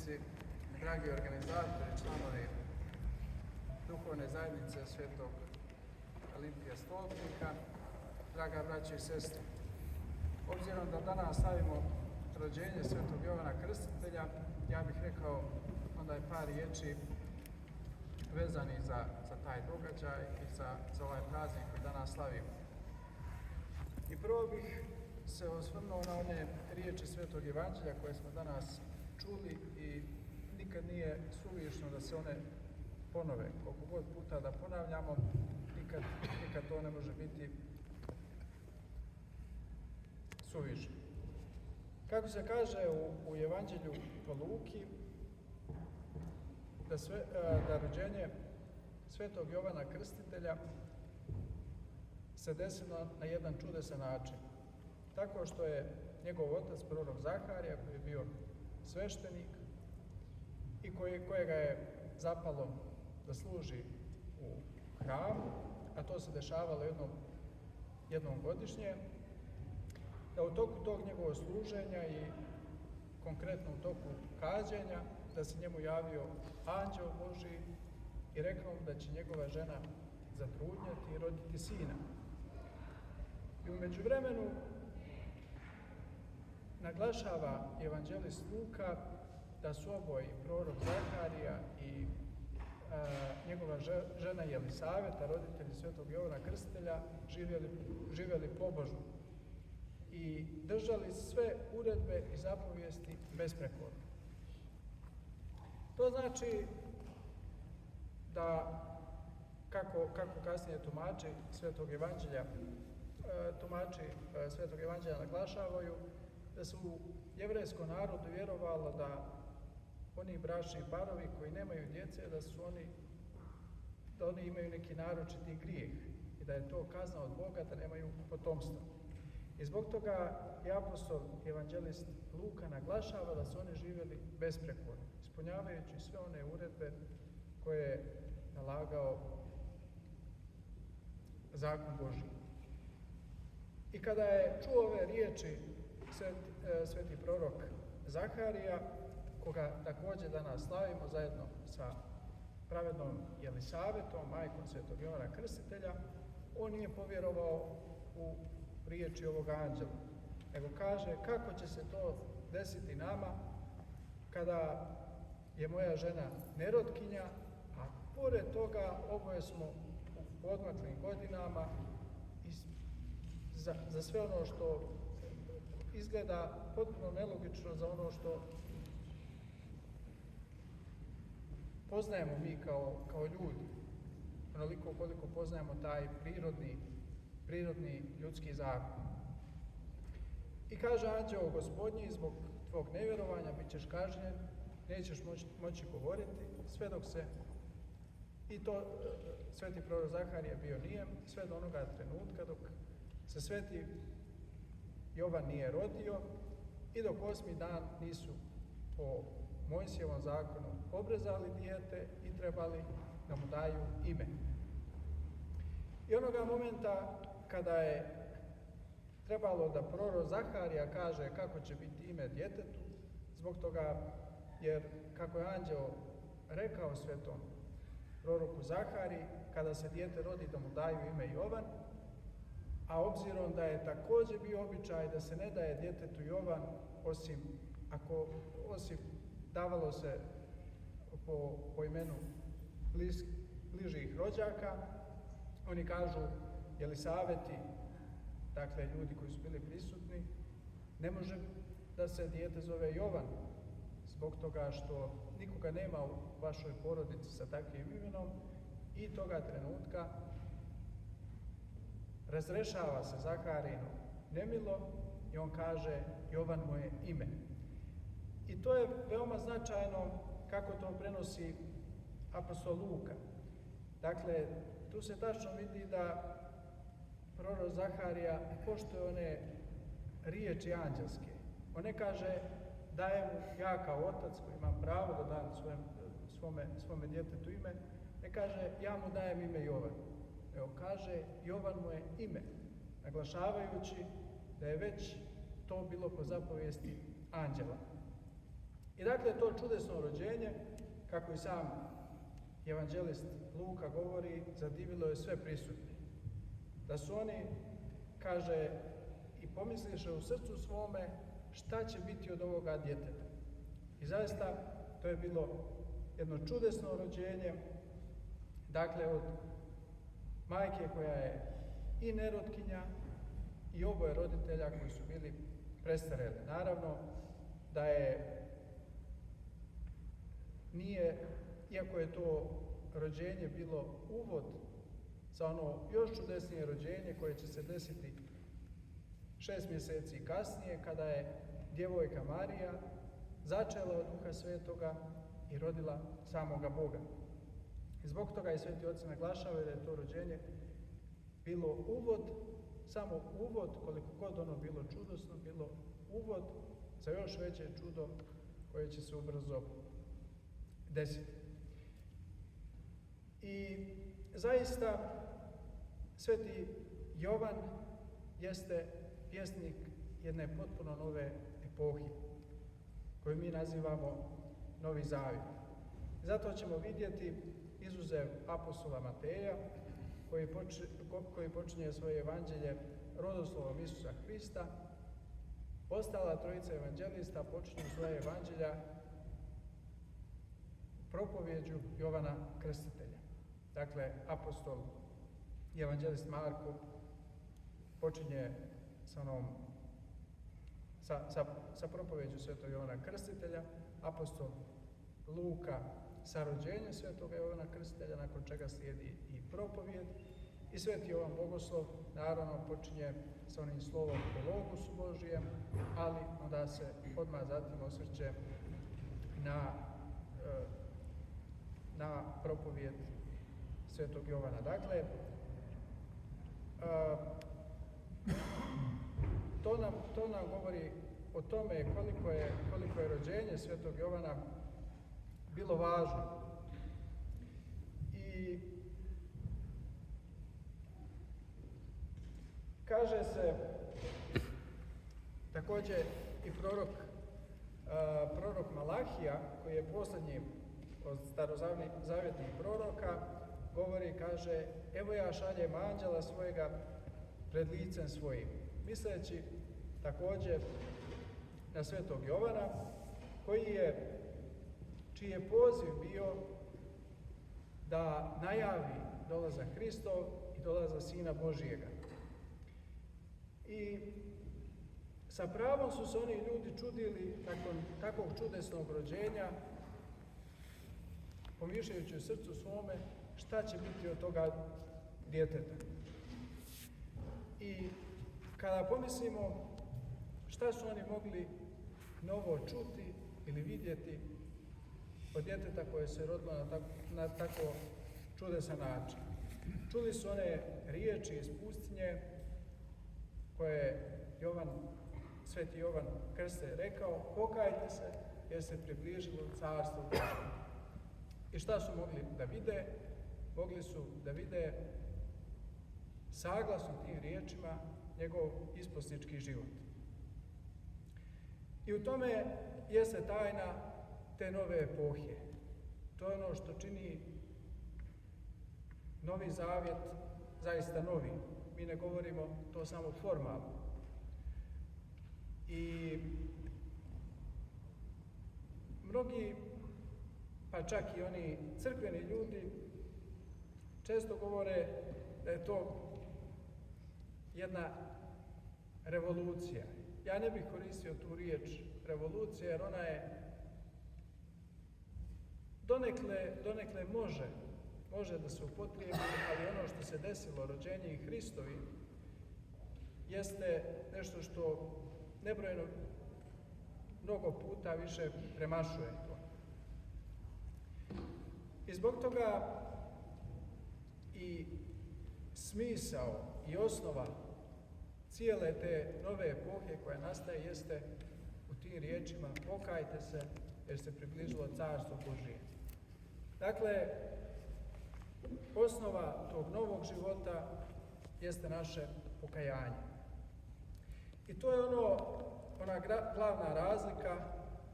učesnici, dragi organizatori, članovi duhovne zajednice Svetog Olimpija Stolpnika, draga braća i sestre. Obzirom da danas slavimo rođenje Svetog Jovana Krstitelja, ja bih rekao onda je par riječi vezani za taj događaj i za ovaj praznik koji danas slavimo. I prvo bih se osvrnuo na one riječi Svetog Evanđelja koje smo danas čuli i nikad nije suvišno da se one ponove. Koliko god puta da ponavljamo, nikad to ne može biti suvišno. Kako se kaže u Evanđelju po Luki, da rođenje Svetog Jovana Krstitelja se desilo na jedan čudesan način. Tako što je njegov otac, prorok Zaharija, koji je bio sveštenik i kojega je zapalo da služi u hramu, a to se dešavalo jednom godišnje, da u toku tog njegovog služenja i konkretno u toku kađenja, da se njemu javio anđeo Božji i rekao mu da će njegova žena zatrudnjeti i roditi sina. I u međuvremenu naglašava evanđelist Luka da su oboji, prorok Zaharija i njegova žena Jelisaveta, roditelji Svetog Jovana Krstitelja, živjeli pobožno i držali sve uredbe i zapovijesti besprekorno. To znači da, kako kasnije tumači Svetog Evanđelja naglašavaju, da su u jevrejskom narodu vjerovalo da oni bračni parovi koji nemaju djece, da oni imaju neki naročiti grijeh i da je to kazna od Boga da nemaju potomstva. I zbog toga i apostol evanđelist Luka naglašava da su oni živjeli besprekorno, ispunjavajući sve one uredbe koje je nalagao zakon Božji. I kada je čuo ove riječi sveti prorok Zaharija, koga također danas slavimo zajedno sa pravednom Jelisavetom, majkom Svetog Jovana Krstitelja, on nije povjerovao u riječi ovog anđela, nego kaže kako će se to desiti nama kada je moja žena nerotkinja, a pored toga oboje smo u odmaklim godinama i za sve ono što izgleda potpuno nelogično, za ono što poznajemo mi kao ljudi, onoliko koliko poznajemo taj prirodni ljudski zakon. I kaže anđeo Gospodnji, zbog tvog nevjerovanja bit ćeš kažnjen, nećeš moći govoriti, sve dok se, i to sveti prorok Zaharija bio nijem, sve do onoga trenutka dok se sveti Jovan nije rodio i dok 8. dan nisu po Mojsijevom zakonu obrezali dijete i trebali da mu daju ime. I onoga momenta kada je trebalo da prorok Zaharija kaže kako će biti ime djetetu, zbog toga jer kako je anđeo rekao svetom proroku Zahariji, kada se dijete rodi da mu daju ime Jovan, a obzirom da je također bio običaj da se ne daje djetetu Jovan osim davalo se po imenu bližih rođaka, oni kažu Jelisaveti, dakle ljudi koji su bili prisutni, ne može da se dijete zove Jovan, zbog toga što nikoga nema u vašoj porodici sa takvim imenom, i toga trenutka razrešava se Zaharijino nemilo i on kaže Jovan mu je ime. I to je veoma značajno kako to prenosi apostol Luka. Dakle, tu se tačno vidi da prorok Zaharija poštuje one riječi anđelske. On ne kaže dajem mu ja kao otac koji imam pravo da dam svome djetetu ime, ne kaže ja mu dajem ime Jovan. Evo kaže Jovan mu je ime, naglašavajući da je već to bilo po zapovijesti anđela. I dakle, to čudesno rođenje, kako i sam evanđelist Luka govori, zadivilo je sve prisutne. Da su oni, kaže, i pomisliše u srcu svome šta će biti od ovoga djeteta. I zaista, to je bilo jedno čudesno rođenje, dakle, od majke koja je i nerotkinja i oboje roditelja koji su bili prestareli. Naravno, da nije, iako je to rođenje bilo uvod za ono još čudesnije rođenje koje će se desiti 6 mjeseci kasnije, kada je djevojka Marija začela od Duha Svetoga i rodila samoga Boga. I zbog toga i sveti oci naglašavaju da je to rođenje bilo uvod, samo uvod, koliko god ono bilo čudesno, bilo uvod za još veće čudo koje će se ubrzo desiti. I zaista sveti Jovan jeste pjesnik jedne potpuno nove epohe, koju mi nazivamo Novi Zavjet. Zato ćemo vidjeti, izuzev apostola Mateja, koji počinje svoje evanđelje rodoslovom Isusa Hrista, ostala trojica evanđelista počinju svoje evanđelja propovjeđu Jovana Krstitelja. Dakle, apostol i evanđelist Marko počinje sa propovjeđu svetog Jovana Krstitelja, apostol Luka sa rođenjem svetog Jovana Krstitelja, nakon čega slijedi i propovjed, i sveti Jovan Bogoslov naravno počinje sa onim slovom o Logosu Božijem, ali onda se odmah zatim osvrće na propovjed svetog Jovana. Dakle, to nam govori o tome koliko je rođenje svetog Jovana bilo važno. I kaže se također i prorok Malahija, koji je posljednji od starozavjetnih proroka, govori, kaže, evo ja šaljem anđela svojega pred licem svojim, misleći također na svetog Jovana, čiji je poziv bio da najavi dolazak Hristov i dolazak Sina Božijega. I sa pravom su se oni ljudi čudili nakon takvog čudesnog rođenja, pomišljajući u srcu svome šta će biti od toga djeteta. I kada pomislimo šta su oni mogli novo čuti ili vidjeti od djeteta koje se rodilo na tako čudesan način. Čuli su one riječi iz pustinje koje je sveti Jovan Krstitelj rekao, pokajte se jer se približilo carstvo Božje. I šta su mogli da vide? Mogli su da vide saglasno tim riječima njegov isposnički život. I u tome jeste tajna te nove epohe. To je ono što čini Novi Zavjet zaista novi. Mi ne govorimo to samo formalno. I mnogi, pa čak i oni crkveni ljudi, često govore da je to jedna revolucija. Ja ne bih koristio tu riječ revolucija, jer ona je donekle može da se upotrijebi, ali ono što se desilo, rođenje i Hristovi, jeste nešto što nebrojeno mnogo puta više premašuje to. I zbog toga i smisao i osnova cijele te nove epohe koja nastaje jeste u tim riječima pokajte se jer se približilo carstvo Božije. Dakle, osnova tog novog života jeste naše pokajanje. I to je ona glavna razlika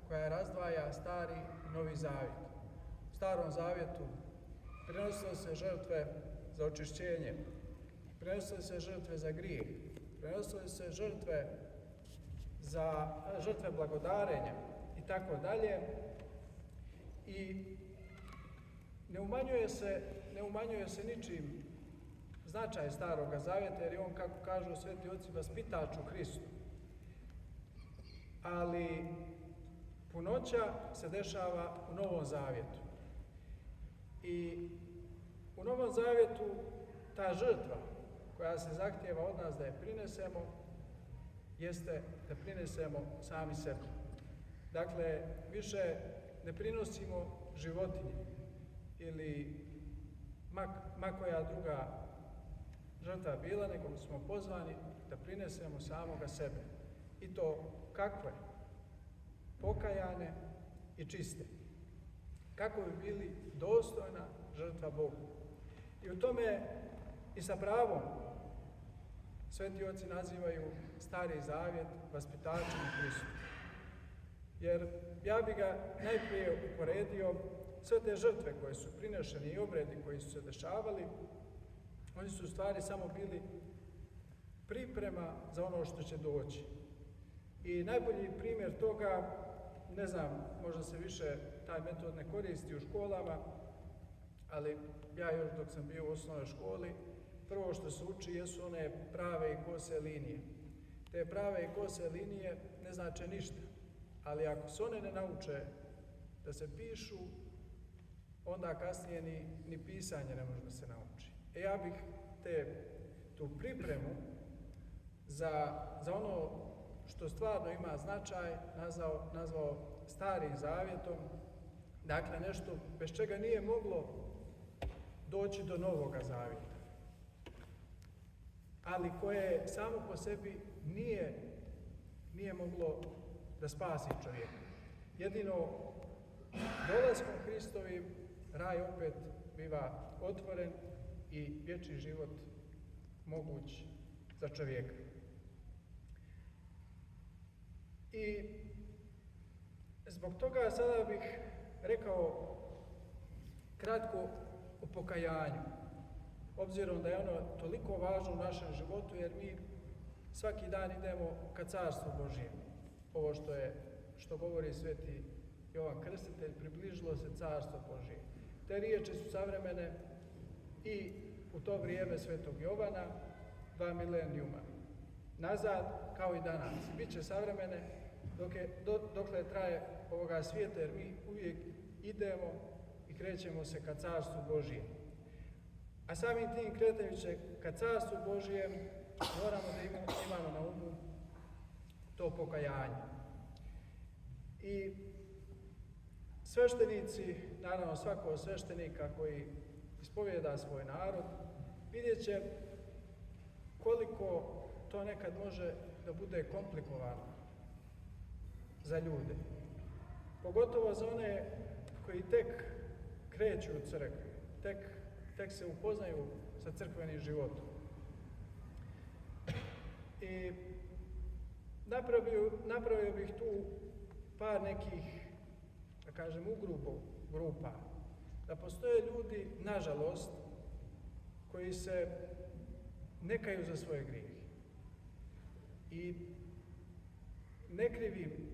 koja razdvaja stari i novi zavjet. U starom zavjetu prenosile se žrtve za očišćenje, prenosile se žrtve za grijeh, prenosile se žrtve za žrtve blagodarenja i tako dalje. I ne umanjuje se ničim značaj Staroga zavjeta, jer je on, kako kažu sveti oci, vaspitač u Hristu. Ali punoća se dešava u Novom zavjetu. I u Novom zavjetu ta žrtva koja se zahtijeva od nas da je prinesemo, jeste da prinesemo sami sebe. Dakle, više ne prinosimo životinje ili ma koja druga žrtva bila, nego smo pozvani da prinesemo samoga sebe. I to kakve? Pokajane i čiste. Kako bi bili dostojna žrtva Bogu. I u tome i sa pravom sveti oci nazivaju Stari zavjet vaspitačem u Hristu. Jer ja bi ga najprije uporedio, sve te žrtve koje su prinešene i obredi koji su se dešavali, oni su u stvari samo bili priprema za ono što će doći. I najbolji primjer toga, ne znam, možda se više taj metod ne koristi u školama, ali ja još dok sam bio u osnovnoj školi, prvo što se uči jesu one prave i kose linije. Te prave i kose linije ne znače ništa, ali ako se one ne nauče da se pišu, onda kasnije ni pisanje ne može da se nauči. Ja bih tu pripremu za ono što stvarno ima značaj nazvao Starim zavjetom, dakle nešto bez čega nije moglo doći do Novoga zavjeta, ali koje samo po sebi nije moglo da spasi čovjeka. Jedino dolaskom Hristovim raj opet biva otvoren i vječni život moguć za čovjeka. I zbog toga sada bih rekao kratko o pokajanju, obzirom da je ono toliko važno u našem životu, jer mi svaki dan idemo ka Carstvu Božjem. Ovo što govori sveti Jovan Krstitelj, približilo se Carstvo Božje. Te riječi su savremene i u to vrijeme svetog Jovana, 2 milenijuma nazad, kao i danas. Biće savremene dokle traje ovoga svijeta, jer mi uvijek idemo i krećemo se ka Carstvu Božjem. A samim tim kretajući se ka Carstvu Božjem, moramo da imamo na umu to pokajanje. I sveštenici, naravno svako od sveštenika koji ispovijeda svoj narod, vidjet će koliko to nekad može da bude komplikovano za ljude. Pogotovo za one koji tek kreću u crkvu, tek se upoznaju sa crkvenim životom. I napravio bih tu par nekih, da kažem, grupa. Da postoje ljudi, nažalost, koji se ne kaju za svoje grijehe. I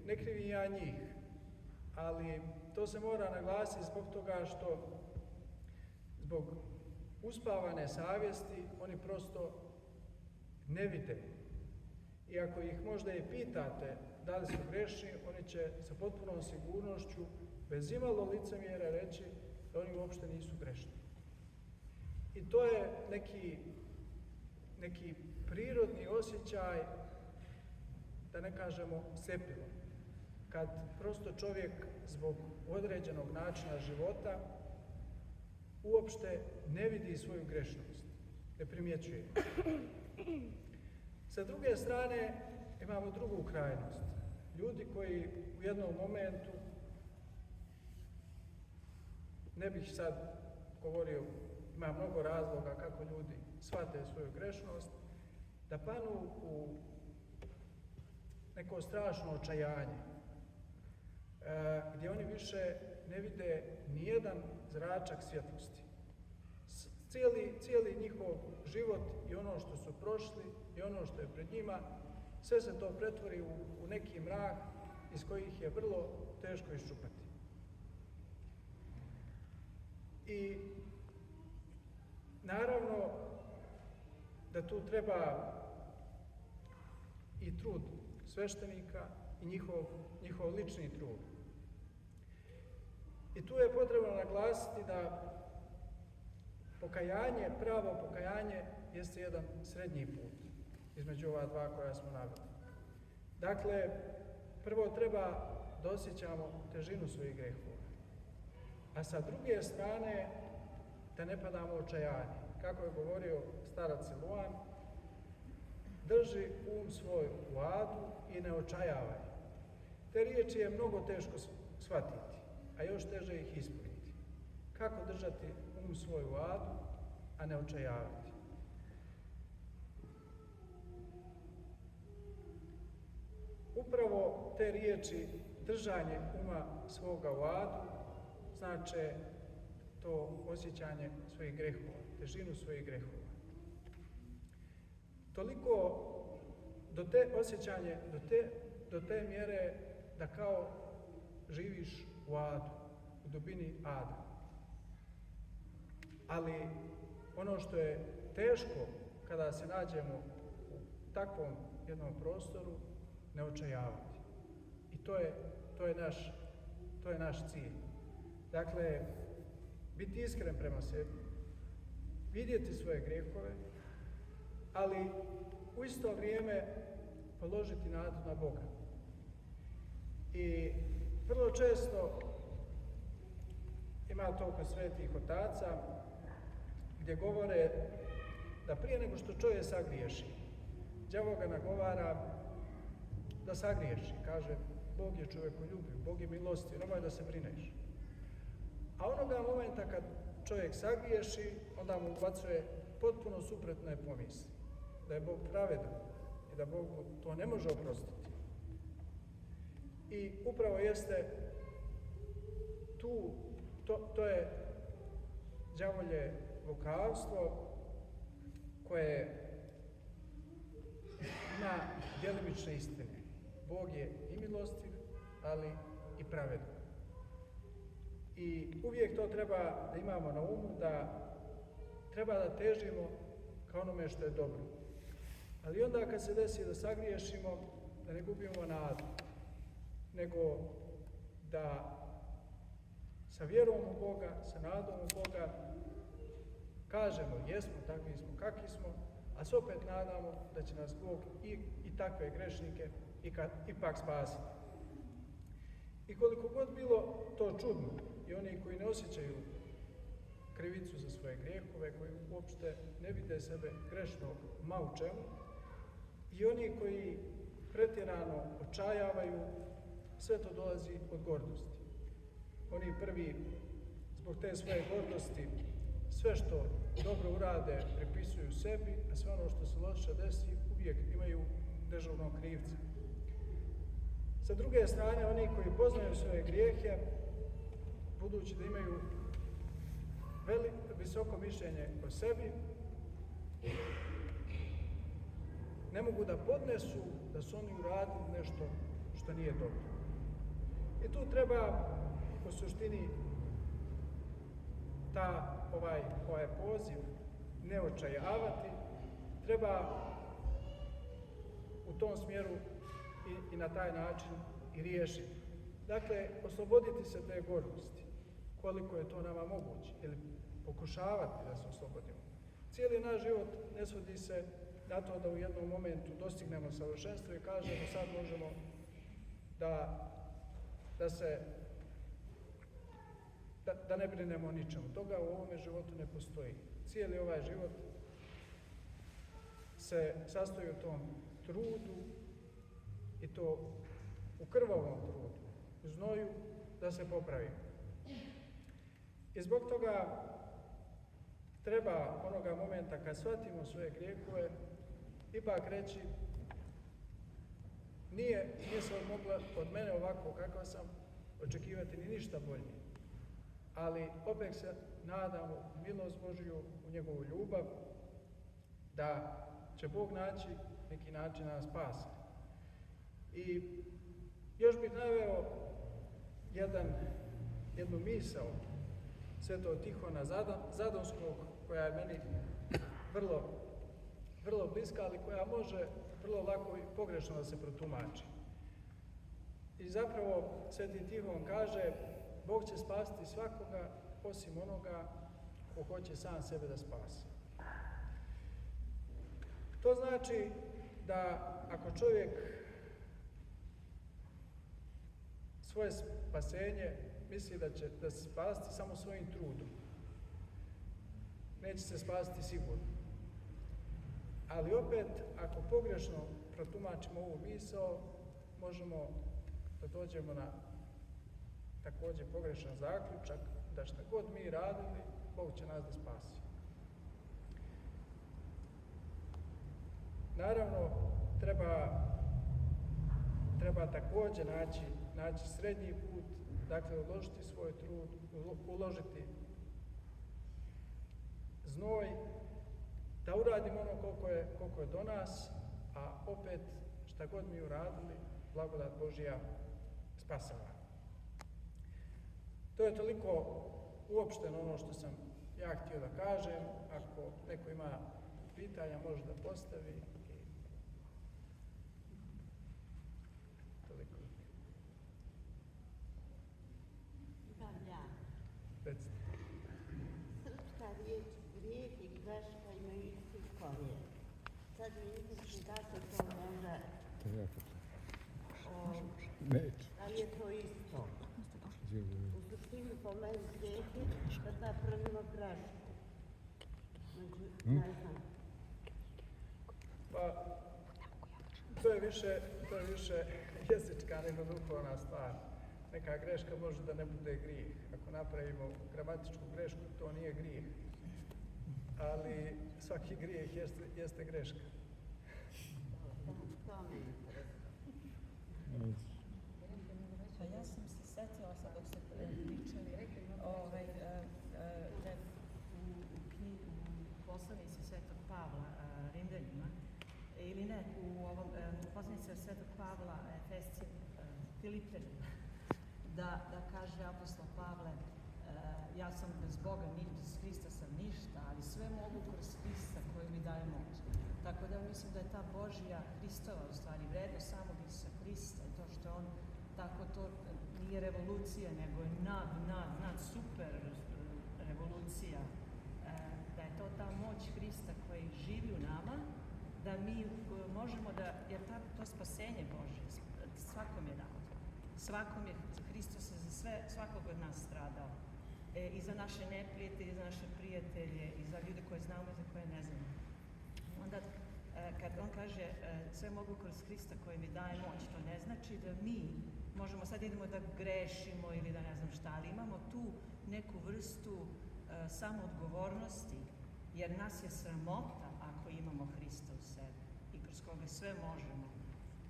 ne krivim ja njih, ali to se mora naglasiti zbog toga što zbog uspavane savjesti oni prosto ne vide. I ako ih možda i pitate da li su grešni, oni će sa potpunom sigurnošću, bez imalo licemjera reći da oni uopšte nisu grešni. I to je neki prirodni osjećaj, da ne kažemo sepilo, kad prosto čovjek zbog određenog načina života uopšte ne vidi svoju grešnost, ne primjećuje. Sa druge strane imamo drugu krajnost. Ljudi koji u jednom momentu, ne bih sad govorio, ima mnogo razloga kako ljudi shvate svoju grešnost, da panu u neko strašno očajanje, gdje oni više ne vide nijedan zračak svjetlosti. Cijeli njihov život i ono što su prošli i ono što je pred njima, sve se to pretvori u neki mrak iz kojih je vrlo teško iščupati. I naravno da tu treba i trud sveštenika i njihov lični trud. I tu je potrebno naglasiti da pravo pokajanje jeste jedan srednji put između ova dva koja smo naveli. Dakle, prvo treba da osjećamo težinu svojih grehova, a sa druge strane da ne padamo u očajanje. Kako je govorio starac Siluan, drži svoj u adu i ne očajavaj. Te riječi je mnogo teško shvatiti, a još teže ih ispuniti. Kako držati svoj u adu, a ne očajavati? Upravo te riječi držanje uma svoga u adu znače to osjećanje svojih grehova, težinu svojih grehova. Toliko osjećanje do te mjere da kao živiš u adu, u dubini ada. Ali ono što je teško kada se nađemo u takvom jednom prostoru, ne očajavati. I to je naš cilj. Dakle, biti iskren prema sebi, vidjeti svoje grehove, ali u isto vrijeme položiti nadu na Boga. I vrlo često ima to kod svetih otaca gdje govore da prije nego što čovjek sagriješi, đavo ga nagovara da sagriješi. Kaže, Bog je čovjekoljubiv, Bog je milostiv, nemoj da se brineš. A onoga momenta kad čovjek sagriješi, onda mu ubacuje potpuno suprotne pomisli. Da je Bog pravedan i da Bog to ne može oprostiti. I upravo jeste to je đavolje lukavstvo koje ima djelimične istine. Bog je i milostiv, ali i pravedan. I uvijek to treba da imamo na umu, da treba da težimo ka onome što je dobro. Ali onda kad se desi da sagriješimo, da ne gubimo nadu, nego da sa vjerom u Boga, sa nadom u Boga kažemo jesmo, takvi smo, kakvi smo, a se opet nadamo da će nas Bog i takve grešnike ipak spasiti. I koliko god bilo to čudno, i oni koji ne osjećaju krivicu za svoje grijehove, koji uopšte ne vide sebe grešno ma u čemu, i oni koji pretjerano očajavaju, sve to dolazi od gordosti. Oni prvi, zbog te svoje gordosti, sve što dobro urade pripisuju sebi, a sve ono što se loše desi uvijek imaju dežurnog krivca. Sa druge strane, oni koji poznaju svoje grijehe, budući da imaju visoko mišljenje o sebi, ne mogu da podnesu da su oni uradili nešto što nije dobro. I tu treba u suštini ovaj poziv ne očajavati, treba u tom smjeru i na taj način i riješiti. Dakle, osloboditi se te gordosti, koliko je to nama moguće, ili pokušavati da se oslobodimo. Cijeli naš život ne svodi se na to da u jednom momentu dostignemo savršenstvo i kažemo sad možemo da ne brinemo o ničemu. Toga u ovome životu ne postoji. Cijeli ovaj život se sastoji u tom trudu, i to u krvavom trudu, u znoju, da se popravimo. I zbog toga treba onoga momenta kad shvatimo svoje grijehove ipak reći nije se moglo od mene ovako kakav sam, očekivati ni ništa bolje. Ali opet se nadamo u milost Božju, u njegovu ljubav, da će Bog naći neki način da nas spase. I još bih naveo jednu misao svetog Tihona Zadonskog, koja je meni vrlo bliska, ali koja može vrlo lako i pogrešno da se protumači. I zapravo sveti Tihon kaže: Bog će spasiti svakoga osim onoga ko hoće sam sebe da spasi. To znači da ako čovjek svoje spasenje misli da će da se spasiti samo svojim trudom, neće se spasiti sigurno. Ali opet, ako pogrešno protumačimo ovu misao, možemo da dođemo na također pogrešan zaključak da šta god mi radili, Bog će nas da spasi. Naravno, treba također naći srednji put, dakle uložiti svoj trud, uložiti znoj, da uradimo ono koliko je do nas, a opet šta god mi uradili, blagodat Božja spasava. To je toliko uopšteno ono što sam ja htio da kažem. Ako neko ima pitanja, može da postavi. Toliko. Srpska riječ grijeh i greška imaju isti korijen. Sad mi nisam kako to možda... Da li je to isto? U suštini po meni grijeh je kad napravimo grešku. Ne znam. Pa, to je više jezička nego duhovna stvar. Neka greška može da ne bude grijeh. Ako napravimo gramatičku grešku, to nije grijeh. Ali svaki grijeh jeste greška. To me interesuje. Pa ja sam se setila sad dok ste pričali da u poslanici Svetog Pavla Rimljanima, ili ne, u poslanici Svetog Pavla Filipljanima, da kaže apostol Pavle: ja sam bez Boga, bez Hrista sam ništa, ali sve mogu kroz Hrista koji mi daje moć. Tako da mislim da je ta Božja Hristova, u stvari, vrednost samog Isusa Hrista, i to što on tako to nije revolucija, nego je nad super revolucija, da je to ta moć Hrista koji živi u nama, da mi možemo da, jer to spasenje Božje svakom je dao. Svakom je Hristos za svakog od nas stradao. I za naše neprijatelje, i za naše prijatelje, i za ljude koje znamo i za koje ne znamo. Onda kad on kaže sve mogu kroz Hrista koji mi daje moć, to ne znači da mi možemo sad idemo da grešimo ili da ne znam šta, ali imamo tu neku vrstu samoodgovornosti, jer nas je sramota ako imamo Hrista u sebi i kroz koga sve možemo.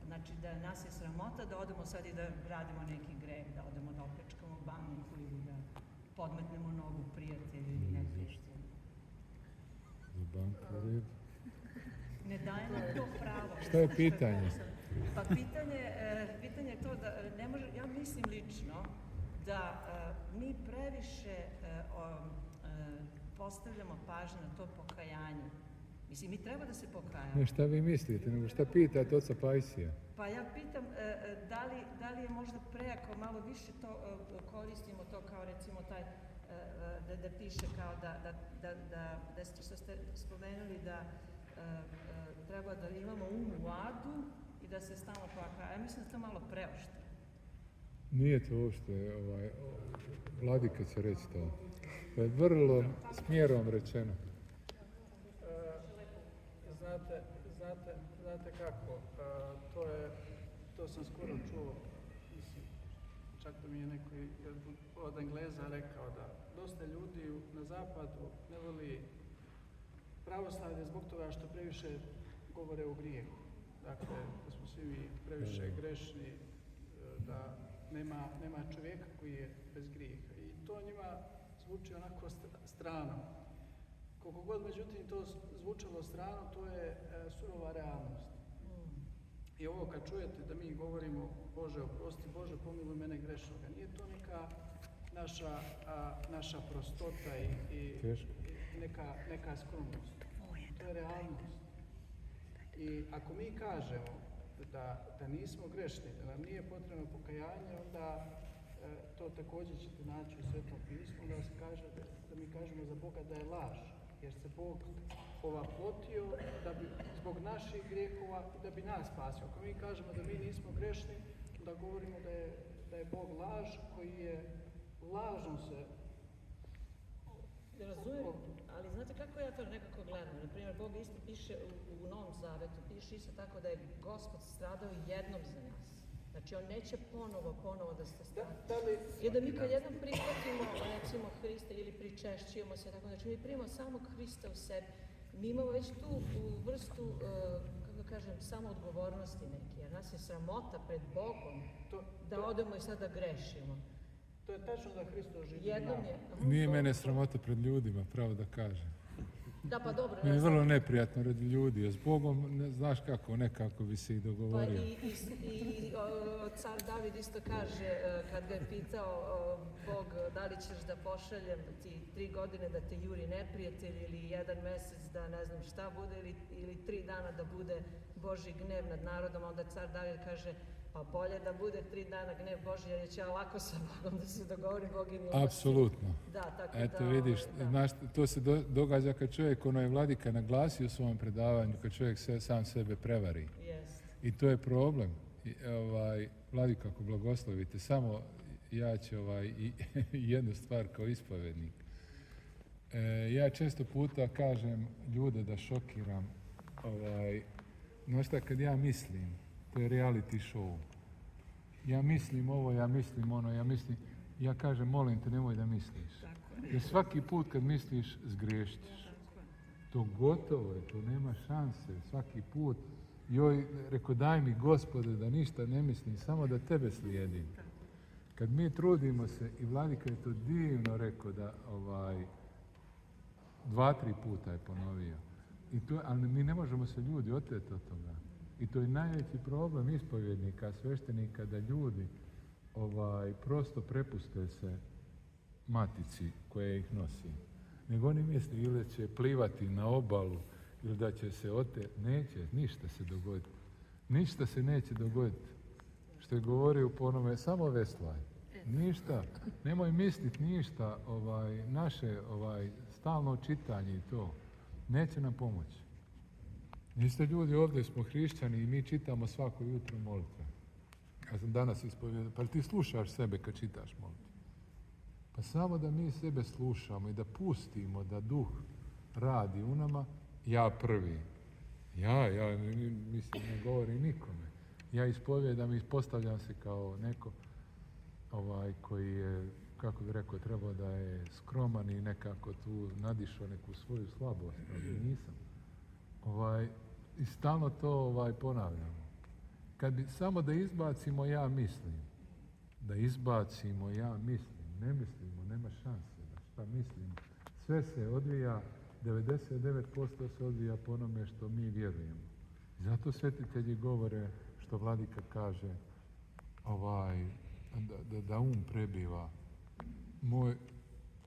Znači da nas je sramota da odemo sad i da radimo neki greh, da odemo da opljačkamo banku ili da podmetnemo nogu prijatelju ili neprijatelju. Za banku u redu. Ne daje nam to pravo. Šta je pitanje? Pa pitanje je to da ne može, ja mislim lično da mi previše postavljamo pažnju na to pokajanje. Mislim, mi treba da se pokajamo. Ne, šta vi mislite, nego šta pitate oca Pajsija? Pa ja pitam da li je možda prejako, malo više to koristimo to kao recimo taj, da piše kao da što ste spomenuli da treba da imamo u adu i da se stalno pokaja. Ja mislim da to malo preoštro. Nije to uopšte, vladika će reći to. To je vrlo smjerom rečeno. Znate kako, to sam skoro čuo, mislim, čak da mi je neko od Engleza rekao da dosta ljudi na zapadu ne voli pravoslavlje zbog toga što previše govore o grijehu. Dakle, da smo svi mi previše grešni, da nema čovjeka koji je bez grijeha. I to njima zvuči onako strano. Koliko god, međutim, to zvučalo strano, to je surova realnost. I ovo kad čujete da mi govorimo Bože oprosti, Bože pomiluj mene grešnoga, nije to neka naša prostota i neka skromnost. To je realnost. I ako mi kažemo da nismo grešni, da nam nije potrebno pokajanje, onda to također ćete naći u Svetom pismu, da se kaže da mi kažemo za Boga da je laž, jer se Bog ovaplotio zbog naših grijehova i da bi nas spasio. Ako mi kažemo da mi nismo grešni, onda govorimo da je Bog laž koji je lažno se... Razumijem, ali znate kako ja to nekako gledam? Naprimjer, Bog isto piše u Novom Zavetu, piše isto tako da je Gospod stradao jednom za nas. Znači, on neće ponovo da se strada. I da mi kad jednom prihvatimo, recimo, Hrista ili pričešćujemo se, tako, znači mi primamo samog Hrista u sebi, mi imamo već tu vrstu, kako kažem, samoodgovornosti neke, jer nas je sramota pred Bogom da odemo i sad da grešimo. To je tačno da Hristos živi jednom nama. je. Nije mene sramota pred ljudima, pravo da kažem. Da, pa dobro. Meni je vrlo neprijatno radi ljudi, a s Bogom znaš kako, nekako bi se i dogovorio. Pa i car David isto kaže, kad ga je pitao Bog da li ćeš da pošaljem ti 3 godine da te juri neprijatelj ili 1 mesec da ne znam šta bude ili 3 dana da bude Božji gnev nad narodom, onda car David kaže pa bolje da bude 3 dana gnev Božji, jer će ja lako sa Bogom da se dogovorim, Bog je milosti. Apsolutno. Da, tako eto da, vidiš, znaš, to se događa kad čovjek, ono je Vladika naglasio u svom predavanju, kad čovjek sam sebe prevari. Jest. I to je problem. Vladika, ako blagoslovite, samo ja ću jednu stvar kao ispovednik. Ja često puta kažem ljude da šokiram, znaš šta, kad ja mislim, to je reality show. Ja mislim ovo, ja mislim ono, ja kažem, molim te, nemoj da misliš. Jer svaki put kad misliš, zgriješćiš. To gotovo je, to nema šanse. Svaki put, joj, rekao, daj mi Gospode da ništa ne mislim, samo da tebe slijedim. Kad mi trudimo se, i Vladika je to divno rekao da 2-3 puta je ponovio. Ali mi ne možemo se ljudi oteti od toga. I to je najveći problem ispovjednika, sveštenika, da ljudi prosto prepuste se matici koja ih nosi. Nego oni misli ili će plivati na obalu ili da će se neće, ništa se dogoditi. Ništa se neće dogoditi. Što je govorio po onome, samo veslaj. Ništa, nemoj misliti ništa, naše stalno čitanje i to neće nam pomoći. Niste ljudi, ovdje smo hrišćani i mi čitamo svako jutro molitve. Ja sam danas ispovijedao, pa ti slušaš sebe kad čitaš molitve? Pa samo da mi sebe slušamo i da pustimo da duh radi u nama, ja prvi. Ja mislim, ne govorim nikome. Ja ispovijedam i postavljam se kao neko koji je, kako bi rekao, trebao da je skroman i nekako tu nadišao neku svoju slabost, ali nisam. I stalno to ponavljamo. Kad bi samo da izbacimo ja mislim, ne mislimo, nema šanse da šta mislim. Sve se odvija, 99% se odvija po onome što mi vjerujemo. Zato svetitelji govore, što Vladika kaže, da prebiva.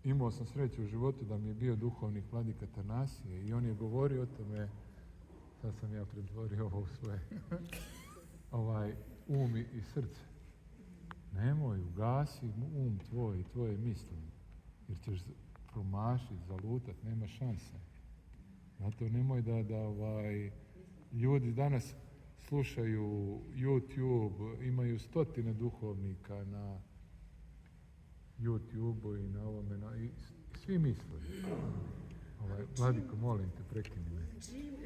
Imao sam sreću u životu da mi je bio duhovnik Vladika Tanasije i on je govorio o tome, sad sam ja pretvorio ovo u svoje, um i srce. Nemoj, ugasi um tvoj i tvoje misli, jer ćeš promašiti, zalutati, nema šanse. Zato nemoj da ljudi danas slušaju YouTube, imaju 100 duhovnika na YouTube-u i na ovome, i svi misle. Vladiko, molim te, prekini me.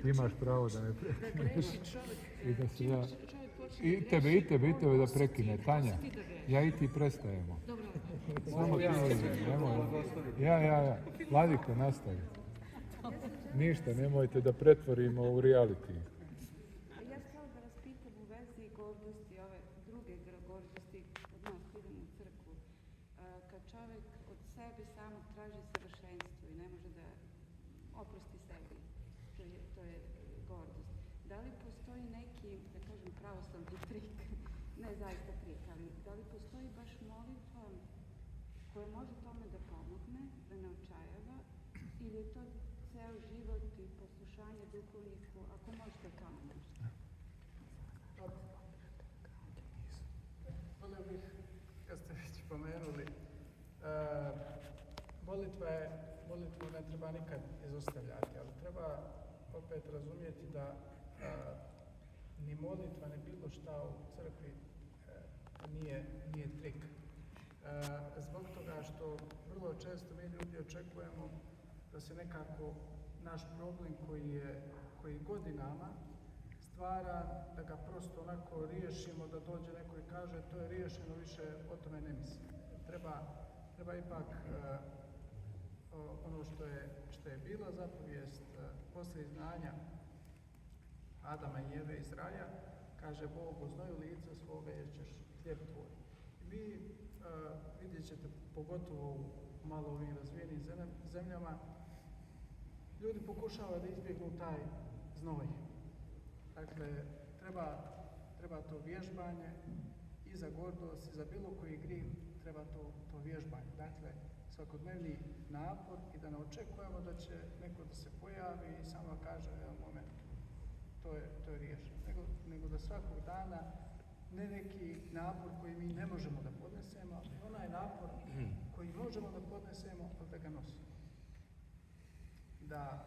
Ti imaš pravo da me prekineš. I da se ja... I tebe da prekine. Tanja, ja i ti prestajemo. Samo ti nemoj. Ja. Vladiko, nastavi. Ništa, nemojte da pretvorimo u reality. Ja sam htjela da vas pitam u vezi gordosti, ove druge gordosti, sebe samog traži savršenstvo i ne može da oprosti sebi. To je gordost. Da li postoji neki, da kažem, pravoslavni trik, ne zaista trik, ali da li postoji baš molitva koja može tome da pomogne, da ne očajava, ili je to ceo život i poslušanje duhovniku, ako možete o tome nešto? Volio bih, kad ste već pomenuli, molitvu ne treba nikad izostavljati, ali treba opet razumjeti da ni molitva, ni bilo šta u crkvi nije trik. Zbog toga što vrlo često mi ljudi očekujemo da se nekako naš problem koji godinama stvara, da ga prosto onako riješimo, da dođe neko i kaže to je riješeno, više o tome ne mislim. Treba ipak ono što je bila zapovijest posle izgnanja Adama i Eve iz raja, kaže Bog, u znoju lica svoga ješćeš hljeb tvoj. Vi vidjet ćete, pogotovo u malo ovim razvijenim zemljama, ljudi pokušavaju da izbjegnu taj znoj. Dakle, treba to vježbanje i za gordost i za bilo koji grijeh treba to vježbanje. Dakle, svakodnevni napor i da ne očekujemo da će neko da se pojavi i samo kaže u jednom momentu to je riješeno. Nego da svakog dana ne neki napor koji mi ne možemo da podnesemo, ali onaj napor koji možemo da podnesemo, ali da ga nosimo. Da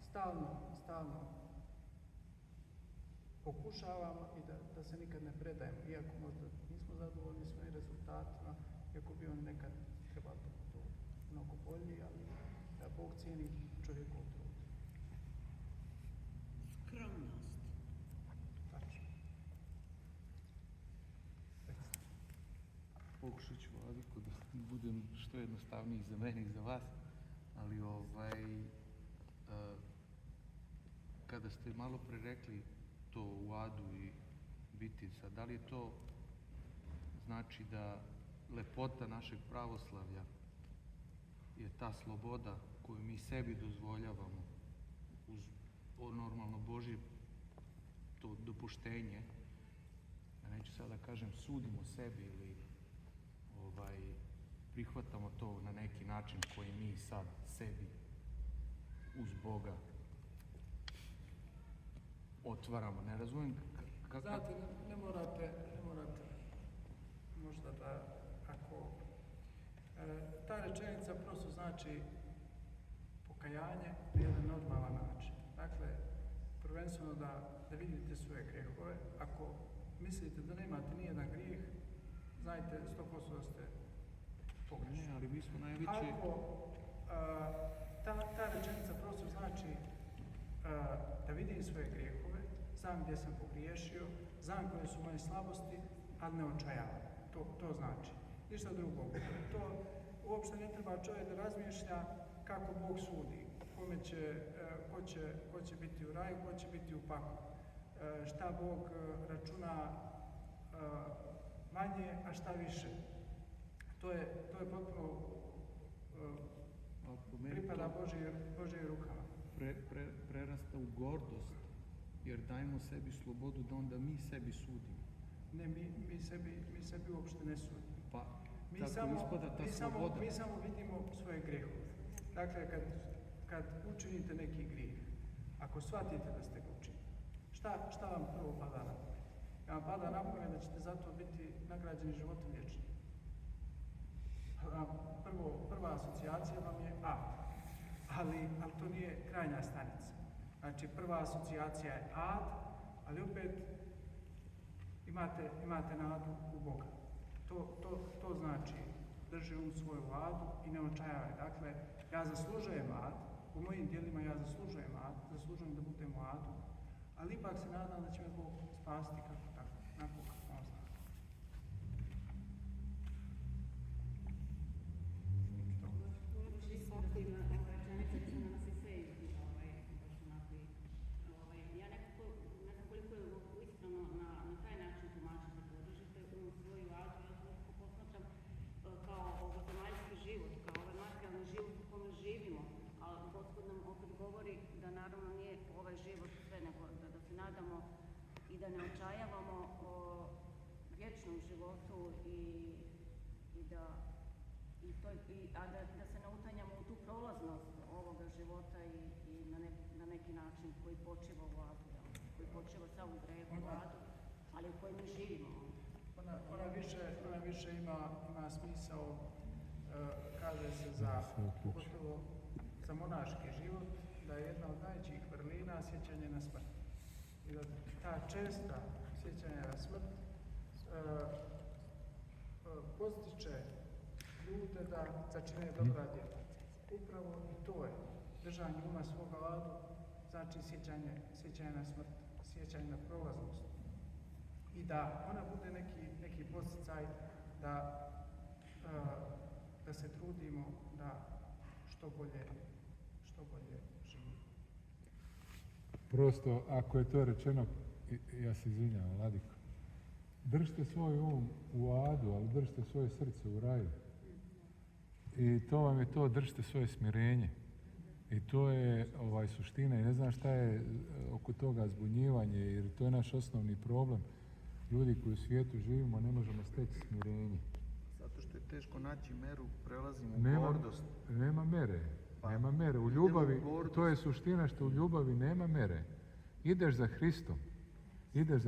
stalno pokušavamo i da se nikad ne predajemo, iako možda nismo zadovoljni svojim rezultatima, iako bi on nekad trebao da budu mnogo bolji, ali da Bog cijeni čovjekov trud. Skromnost. Tačno. Pokušat ću ovako da budem što jednostavniji za mene i za vas, ali kada ste malo pre rekli to u adu i bitica, da li je to znači da lepota našeg pravoslavlja je ta sloboda koju mi sebi dozvoljavamo uz normalno Božje to dopuštenje, ja neću sada kažem sudimo sebi ili prihvatamo to na neki način koji mi sad sebi uz Boga otvaramo. Ne razumijem kako... Znate, ne morate možda da, ako... ta rečenica prosto znači pokajanje na jedan normalan način. Dakle, prvenstveno da vidite svoje grehove. Ako mislite da nemate nijedan grijeh, znajte 100% da ste pogrešni. Ne, ali mi smo najveći... Ako ta rečenica prosto znači da vidim svoje grehove, znam gdje sam pogriješio, znam koje su moje slabosti, ali ne očajavam. To znači. Ništa drugo. To uopšte ne treba čovjek da razmišlja kako Bog sudi, ko će biti u raju, ko će biti u paklu. Šta Bog računa manje, a šta više. To je potpuno pripada Božjim rukama. Prerasta u gordost, jer dajemo sebi slobodu da onda mi sebi sudimo. Ne, mi sebi uopšte ne sudimo. Pa, tako ispada ta sloboda. Mi samo vidimo svoje grehove. Dakle, kad učinite neki grijeh, ako shvatite da ste ga učinili, šta vam prvo pada na pamet? Vam pada na pamet da ćete zato biti nagrađeni životom vječnim. Prva asocijacija vam je ali to nije krajnja stanica. Znači, prva asocijacija je ad, ali opet imate nadu u Boga. To znači drži svoj u adu i ne očajavaj. Dakle, ja zaslužujem ad, u mojim djelima ja zaslužujem ad, zaslužujem da budem u adu, ali ipak se nadam da će me Bog spasti kako tako, nakon kako on zna. Ja nekako koliko je ispravno na taj način tumačite, podržite u svoju adu, ja to nekako posmatram kao zemaljski život, kao ova nadamo i da ne očajavamo o vječnom životu a da se ne utanjamo u tu prolaznost ovoga života i na neki način koji počiva u adu, koji počiva samo u grehu, u adu, ali u kojem mi živimo. Ona više ima smisao, kaže se pogotovo za monaški život, da je jedna od najvećih vrlina sjećanje na smrt. I da ta česta sjećanja na smrt postiče ljude da začine dobra djela. Upravo i to je držanje uma svoga ladu, znači sjećanje na smrt, sjećanje na prolaznost. I da ona bude neki podsticaj da se trudimo da što bolje živimo. Prosto, ako je to rečeno, ja se izvinjavam, Vladiko, držite svoj um u adu, ali držite svoje srce u raju. I to vam je to, držite svoje smirenje. I to je suština. I ne znam šta je oko toga zbunjivanje, jer to je naš osnovni problem. Ljudi koji u svijetu živimo ne možemo steći smirenje. Zato što je teško naći meru, prelazimo u gordost. Nema mere. Nema mere. U ljubavi, to je suština što u ljubavi nema mere. Ideš za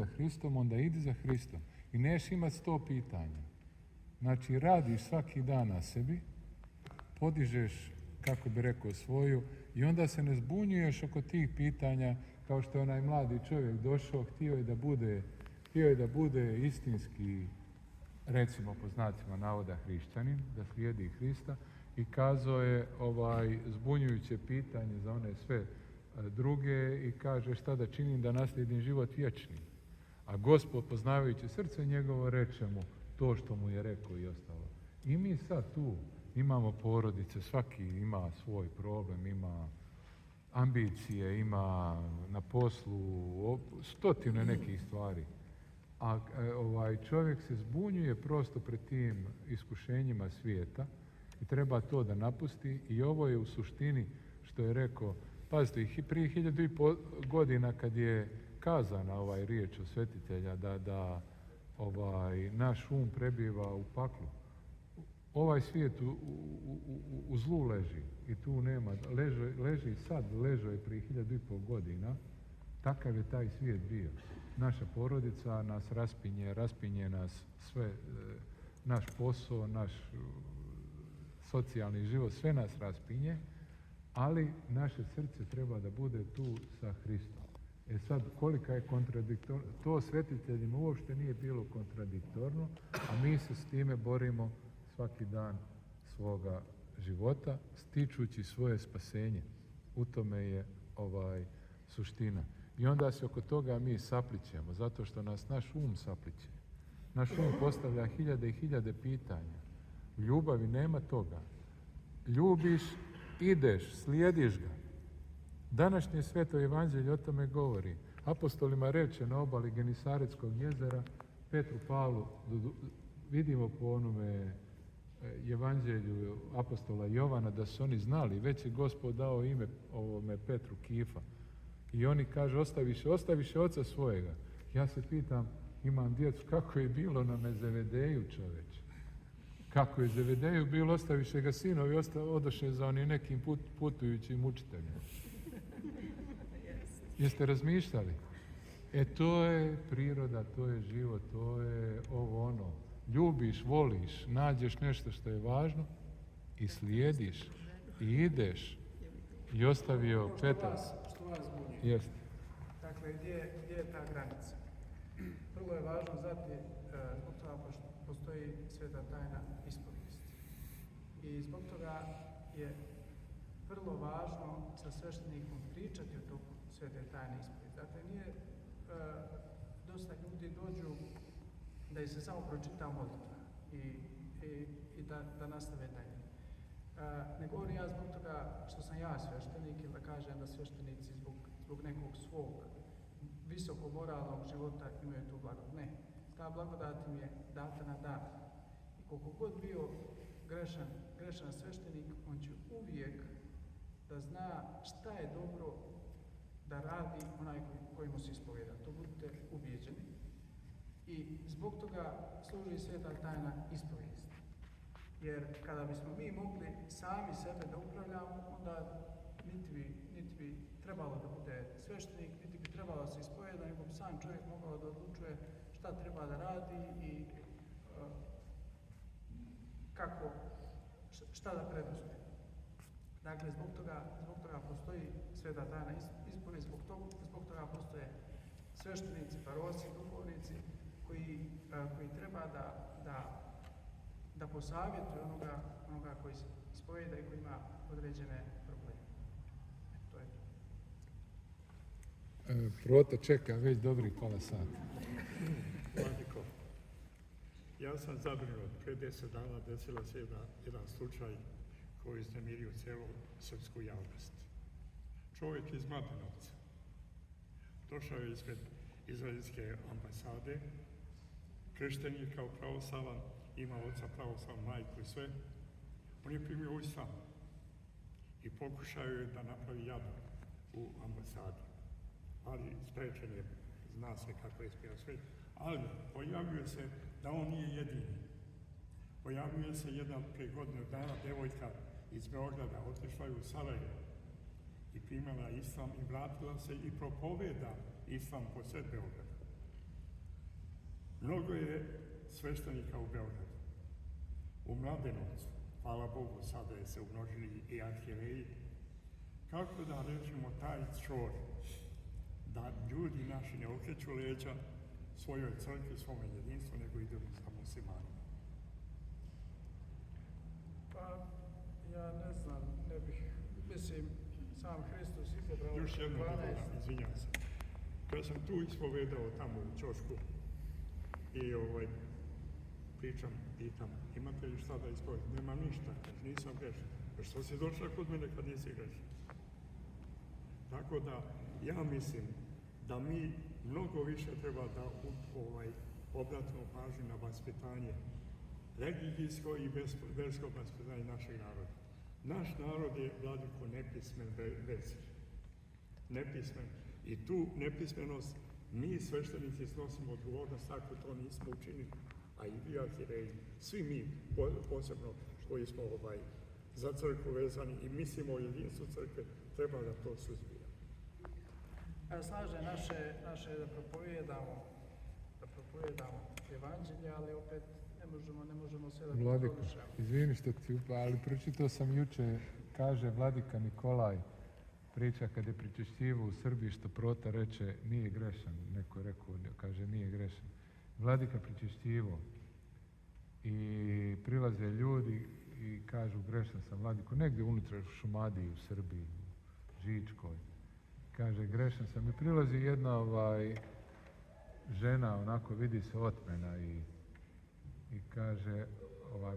Hristom, onda idi za Hristom. I neš imati 100 pitanja. Znači, radiš svaki dan na sebi, podižeš, kako bi rekao, svoju, i onda se ne zbunjuješ oko tih pitanja, kao što je onaj mladi čovjek došao, htio je da bude istinski, recimo po znacima navoda, hrišćanin, da slijedi Hrista, i kazao je zbunjujuće pitanje za one sve druge i kaže šta da činim da naslijedim život vječni. A Gospod, poznavajući srce njegovo, reče mu to što mu je rekao i ostalo. I mi sad tu imamo porodice, svaki ima svoj problem, ima ambicije, ima na poslu stotine nekih stvari. A čovjek se zbunjuje prosto pred tim iskušenjima svijeta i treba to da napusti. I ovo je u suštini što je rekao, pazite, prije 1500 godina kad je kazana riječ od svetitelja da naš um prebiva u paklu. Ovaj svijet u zlu leži i tu nema, leži sad, ležao je prije 1500 godina, takav je taj svijet bio. Naša porodica nas raspinje nas sve, naš posao, naš socijalni život, sve nas raspinje, ali naše srce treba da bude tu sa Hristom. Sad, kolika je kontradiktorno, to svetiteljima uopšte nije bilo kontradiktorno, a mi se s time borimo svaki dan svoga života, stičući svoje spasenje. U tome je suština. I onda se oko toga mi saplićemo, zato što nas naš um sapliće. Naš um postavlja hiljade i hiljade pitanja. U ljubavi nema toga. Ljubiš, ideš, slijediš ga. Današnje sveto evanđelje o tome govori. Apostolima reče na obali Genisaretskog jezera, Petru, Pavlu, vidimo po onome evanđelju apostola Jovana da su oni znali, već je Gospod dao ime ovome Petru Kifa. I oni kaže, ostaviše oca svojega. Ja se pitam, imam djecu, kako je bilo na Zevedeju, čoveče? Kako je Zevedeju bilo, ostaviše ga sinovi, odoše za onim nekim putujućim učiteljima. Jeste razmišljali? To je priroda, to je život, to je ovo ono. Ljubiš, voliš, nađeš nešto što je važno i slijediš i ideš. I ostavio Petar. Što vas zbunjuje? Jeste. Dakle, gdje je ta granica? Prvo je važno znati zbog toga postoji sveta tajna ispovijesti. I zbog toga je vrlo važno sa sveštenikom pričati o toku svete tajne ispovijesti. Dakle, nije dosta ljudi dođu da ih se samo pročita molitva i da nastave dalje. Ne govorim ja zbog toga što sam ja sveštenik ili da kažem da sveštenici zbog nekog svog visoko moralnog života imaju tu blagodat. Ne, ta blagodat im je data na dar. I koliko god bio grešan sveštenik, on će uvijek da zna šta je dobro da radi onaj koji mu se ispovjeda. To budite ubijeđeni. I zbog toga služi sveta tajna ispovijesti. Jer kada bismo mi mogli sami sebe da upravljamo, onda niti bi trebalo da bude sveštenik, niti bi trebalo da se ispovjeda, nego bi sam čovjek mogao da odlučuje šta treba da radi i šta da preduzme. Dakle, zbog toga postoji sveta tajna ispovijest, zbog toga postoje sveštenici, parosi, duhovnici koji treba da posavjetuju onoga koji se ispovjeda i koji ima određene probleme. To je to. Prota čeka već dobrih pola sata. Vladiko, ja sam zabrinut. Pre 10 dana desila se jedan slučaj koji je iznemirio cijelu srpsku javnost. Čovjek iz Mladenovca došao je ispred izraelske ambasade, kršten je kao pravoslavan, ima oca pravoslavan, majku i sve. On je primio islam i pokušao je da napravi jadu u ambasadi. Ali sprečen je, zna se kako je spio svet. Ali pojavljuje se da on nije jedini. Pojavljuje se jedan prije godinu dana devojka iz Beograda, otišla je u Sarajevo i primala islam i vratila se i propoveda islam po sred Beograda. Mnogo je sveštenika u Beogradu. U Mladenovcu, hvala Bogu, sada je se umnožili i arhijereji. Kako da rečemo taj čor da ljudi naši ne okreću leđa svojoj crkvi, svome jedinstvu, nego idu sa muslimanima? Pa, ja ne znam, ne bih, mislim, sam Hristos izabrao 12. Još jedno da dodam, izvinjam se. Kad sam tu ispovedao tamo u ćošku i pitam, imate li šta da ispovedam? Nemam ništa, nisam grešan. Pa što si došla kod mene kad nisi grešan? Tako da, ja mislim da mi mnogo više treba da obratimo pažnju na vaspitanje, religijsko i versko vaspitanje našeg naroda. Naš narod je, Vladiko, nepismen verski. Nepismen. I tu nepismenost mi sveštenici snosimo odgovornost ako to nismo učinili. A i vi arhijereji, svi mi, posebno koji smo za crkvu vezani i mislimo o jedinstvu crkve, treba da to suzbijamo. Snažno je naše da propovijedamo evanđelje, ali opet ne možemo sve da Vladiko, kontrolišemo. izvini što ti ali pročitao sam juče, kaže Vladika Nikolaj, priča kad je pričešćivao u Srbiji što Prota reče nije grešan, neko je rekao, kaže nije grešan. Vladika pričešćivao i prilaze ljudi i kažu grešan sam Vladiko, negdje unutra u Šumadiji, u Srbiji, u Žičkoj. Kaže grešan sam i prilazi jedna žena, onako vidi se otmena i kaže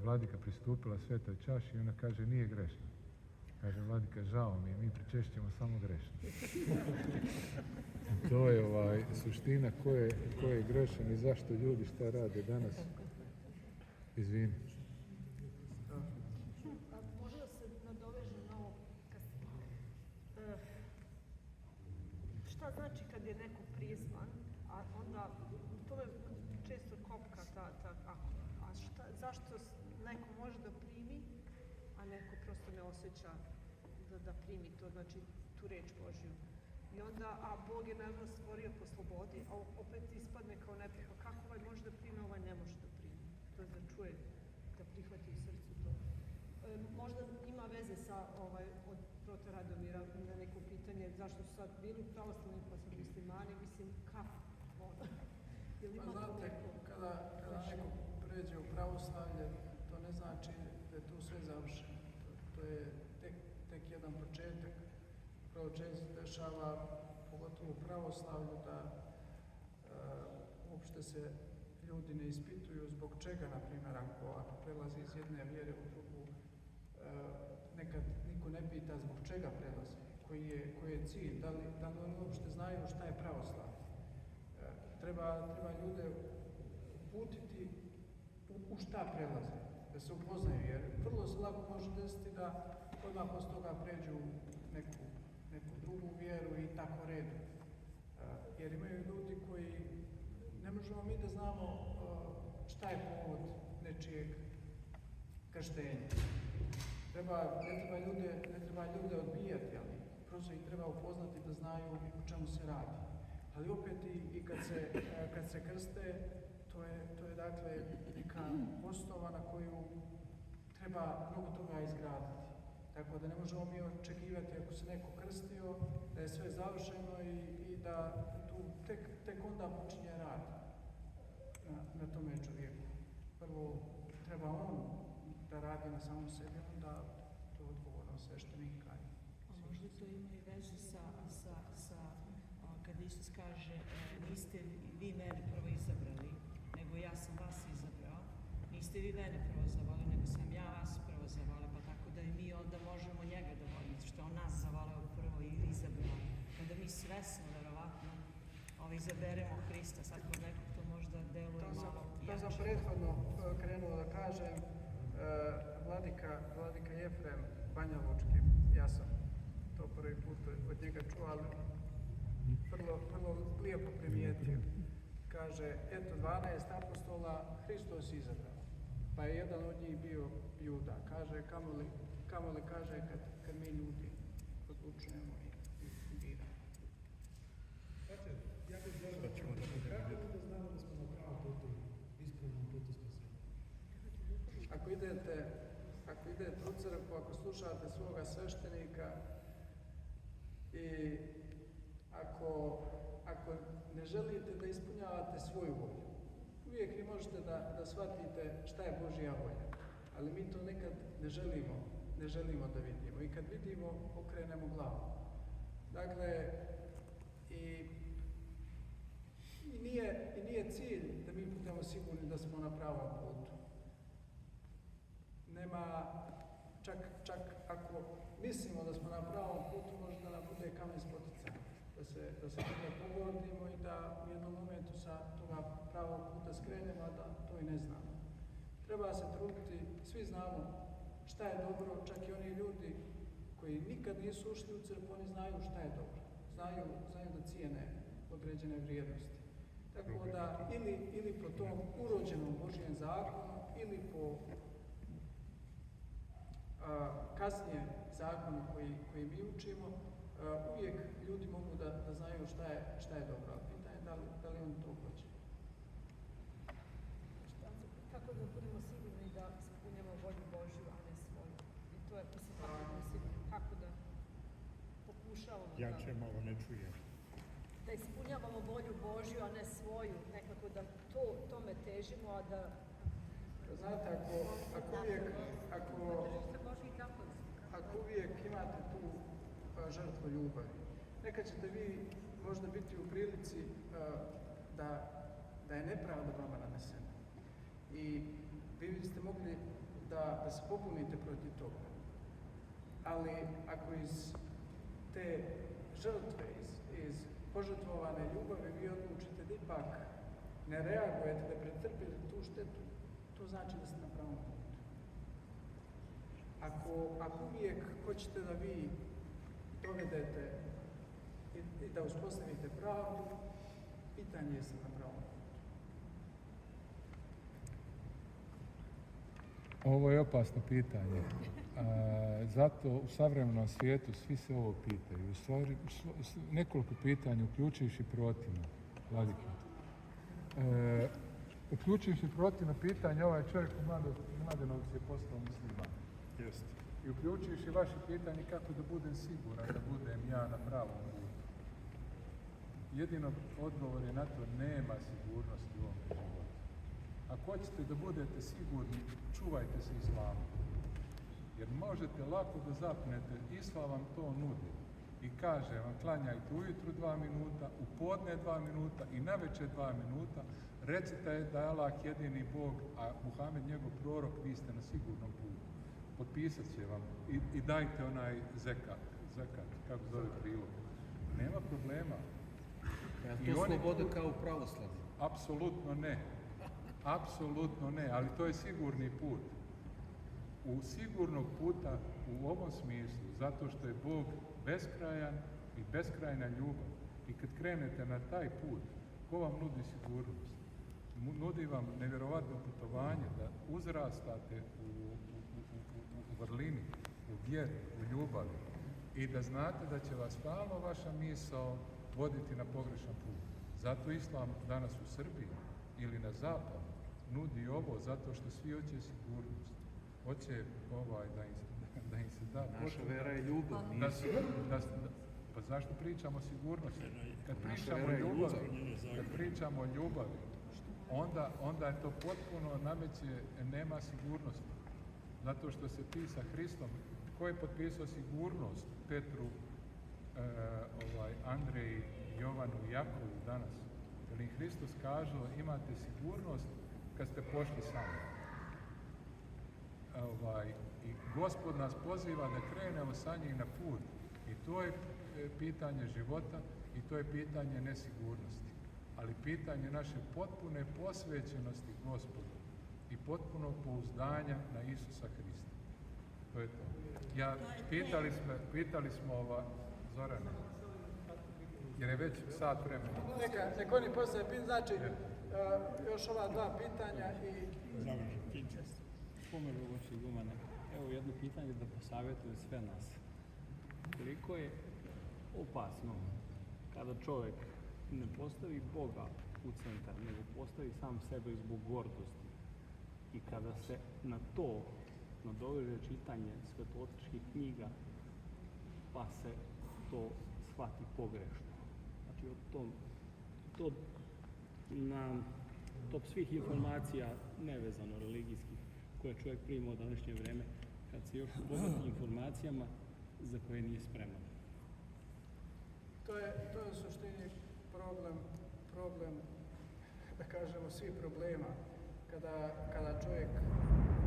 Vladika pristupila svetoj čaši i ona kaže nije grešna. Kaže Vladika žao mi pričešćujemo samo grešno. To je suština ko je grešan i zašto ljudi šta rade danas. Izvini. Možda da se nadovežem na ovo. Šta znači kad je neko prizvan, a onda to me često kopka zašto neko može da primi, a neko prosto ne osjeća da primi to, znači tu reč Božju. I onda, a Bog je naravno stvorio po slobodi, a opet ispadne kao neprihva. Kako može da primi, ne može da primi. To je da čuje, da prihvati u srcu to. Možda ima veze sa od Prota Radomira na neko pitanje zašto su sad bili pravoslavni pa su muslimani, mislim kako? Znate, kada neko pređe u pravoslavlje, to ne znači da je tu sve završeno. To je tek jedan početak. Prvo često se dešava, pogotovo u pravoslavlju, da uopšte se ljudi ne ispituju zbog čega, na primjer, ako prelazi iz jedne vjere u drugu, nekad niko ne pita zbog čega prelazi, koji je cilj, da li oni uopšte znaju šta je pravoslavlje. Treba ljude uputiti u šta prelaze, da se upoznaju, jer vrlo se lako može desiti da odmah posle toga pređu neku neku drugu vjeru i tako redom. Jer imaju ljudi koji, ne možemo mi da znamo šta je povod nečijeg krštenja. Ne treba ljude odbijati, ali prosto ih treba upoznati da znaju o čemu se radi. Ali opet i kad se krste, to je dakle neka osnova na koju treba mnogo toga izgraditi. Tako da ne možemo mi očekivati ako se neko krstio, da je sve završeno i da tu tek onda počinje rad na tome čovjeku. Prvo treba on da radi na samom sebi, onda to je odgovorno sveštenika. Možda to ima i veze sa kada Isus kaže niste vi mene prvo izabrali, nego ja sam vas izabrao. Niste vi mene prvo zavoli, nego sam ja vas prvo zavoleo, pa tako da i mi onda možemo njega da volimo, što je on nas zavoleo prvo i izabrao. Onda mi svesno, verovatno, izaberemo Hrista. Sad kod nekog to možda deluje malo jače. To sam prethodno krenuo da kažem, Vladika Jefrem Banja Lučki, ja sam to prvi put od njega čuo, ali vrlo lijepo primijetio. Kaže, eto 12 apostola Hristos izabrao, pa je jedan od njih bio Juda. Kaže, kamo li kaže kad mi ljudi odlučujemo i biramo. Znate, ja bih želeo da ćemo da znamo da smo na pravom putu, ispravnom putu spasenja. Ako idete u crkvu, ako slušate svoga sveštenika i ako ne želite da ispunjavate svoju volju, uvijek vi možete da shvatite šta je Božja volja, ali mi to nekad ne želimo da vidimo i kad vidimo okrenemo glavu. Dakle, i nije cilj da mi budemo sigurni da smo na pravom putu. Nema, čak ako mislimo da smo na pravom putu, može da nam bude kamen spoticanja, da se time pogordimo i da u jednom momentu sa toga pravog puta skrenemo, a da to i ne znamo. Treba se truditi, svi znamo šta je dobro, čak i oni ljudi koji nikad nisu ušli u crkvu, oni znaju šta je dobro. Znaju da cijene određene vrijednosti. Tako da ili po tom urođenom Božjem zakonu, ili po kasnije zakonu koji mi učimo, uvijek ljudi mogu da znaju šta je dobro, ali pitanje je da li on to hoće. Kako da budemo sigurni da ispunjamo volju Božju, a ne svoju? I to je, mislim, kako da budemo sigurni, kako da pokušavamo Jače malo ne čujem. da ispunjavamo volju Božju, a ne svoju, nekako da tome težimo, a da... Znate, ako uvijek imate tu žrtvu ljubavi, nekad ćete vi možda biti u prilici da je nepravda vama nanesena. I vi biste mogli da se pobunite protiv toga. Ali ako iz te žrtve, iz požrtvovane ljubavi vi odlučite da ipak ne reagujete, da pretrpite tu štetu, to znači da ste na pravom putu. Ako uvijek hoćete da vi dovedete i da uspostavite pravdu, pitanje je sam na pravom putu. Ovo je opasno pitanje. Zato u savremenom svijetu svi se ovo pitaju. U stvari, nekoliko pitanja, uključujući protivno. Vladike. Uključujući protivno pitanje, ovaj čovjek u Mladenovcu je postao musliman. Jeste. I uključujući vaše pitanje kako da budem siguran da budem ja na pravom putu. Jedino odgovor je na to, nema sigurnosti u ovom životu. Ako hoćete da budete sigurni, čuvajte se islama. Jer možete lako da zapnete, islam vam to nudi. I kaže vam, klanjajte ujutru 2 minuta, u podne 2 minuta i navečer 2 minuta, recite da je Allah jedini Bog, a Muhammed njegov prorok, vi ste na sigurnom putu. Potpisat će vam i dajte onaj zekat, kako zove prilog. Nema problema. Je to sloboda kao u pravoslavlju? Apsolutno ne. Apsolutno ne, ali to je sigurni put. u sigurnog puta u ovom smislu, zato što je Bog beskrajan i beskrajna ljubav. I kad krenete na taj put, ko vam nudi sigurnost? Nudi vam nevjerovatno putovanje, da uzrastate u vrlini, u vjeri, u ljubavi i da znate da će vas stalno vaša misao voditi na pogrešan put. Zato Islam danas u Srbiji ili na zapadu nudi ovo, zato što svi hoće sigurnost. Hoće da im se da... Naša vera je ljubav. Pa zašto pričamo o sigurnosti? Kad pričamo o ljubavi, onda je to potpuno nameće, nema sigurnosti. Zato što se ti sa Hristom, ko je potpisao sigurnost Petru, Andreji, Jovanu i Jakovu danas? Jer im Hristos kaže, imate sigurnost kad ste pošli sami. I Gospod nas poziva da krenemo sa njim na put. I to je pitanje života i to je pitanje nesigurnosti. Ali pitanje naše potpune posvećenosti Gospodu i potpunog pouzdanja na Isusa Hrista. To je to. Pitali smo Zorana, jer je već sat vremena. Neka oni poslije pitanje, znači još ova dva pitanja i... Spomenuo vašeg Gumana. Evo jedno pitanje da posavjetuje sve nas. Koliko je opasno kada čovjek ne postavi Boga u centar, nego postavi sam sebe zbog gordosti i kada se na to nadoveže čitanje svetootačkih knjiga pa se to shvati pogrešno. Znači na top svih informacija nevezano religijskih koje čovjek prima u današnje vreme, kad se još bogati informacijama za koje nije spreman. To je u suštini problem, da kažemo, svih problema. Kada čovjek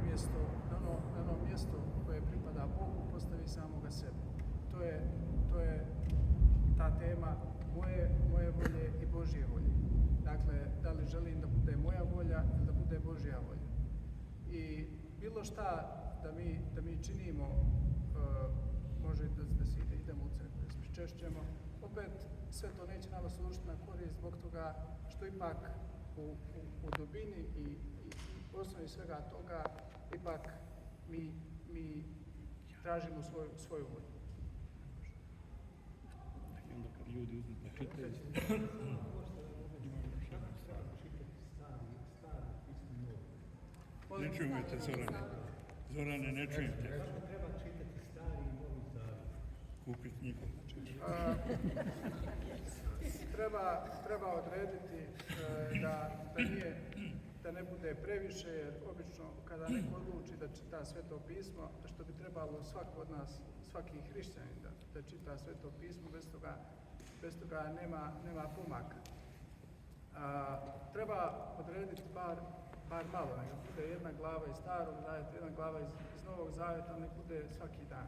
umjesto na ono mjesto koje pripada Bogu postavi samoga sebe. To je ta tema moje volje i Božje volje. Dakle, da li želim da bude moja volja ili da bude Božja volja. I bilo šta da mi činimo, može da se idemo u crkvu, da se pričešćemo, opet sve to neće nama služiti na korist zbog toga što ipak u dubini i osnovi svega toga ipak mi tražimo svoju volju. I onda kad ljudi uzmu pa čitaju... Ne čujete, Zorane. Zorane, ne čujete. Treba čitati Stari i Novi Zavjet. Kupiti knjigu. Treba odrediti da ne bude previše, jer obično kada neko odluči da čita Sveto pismo, što bi trebalo svako od nas, svaki hrišćanin da čita Sveto pismo, bez toga nema pomaka. Treba odrediti bar malo, nek bude jedna glava iz Starog Zavjeta, jedna glava iz Novog Zavjeta, nek bude svaki dan.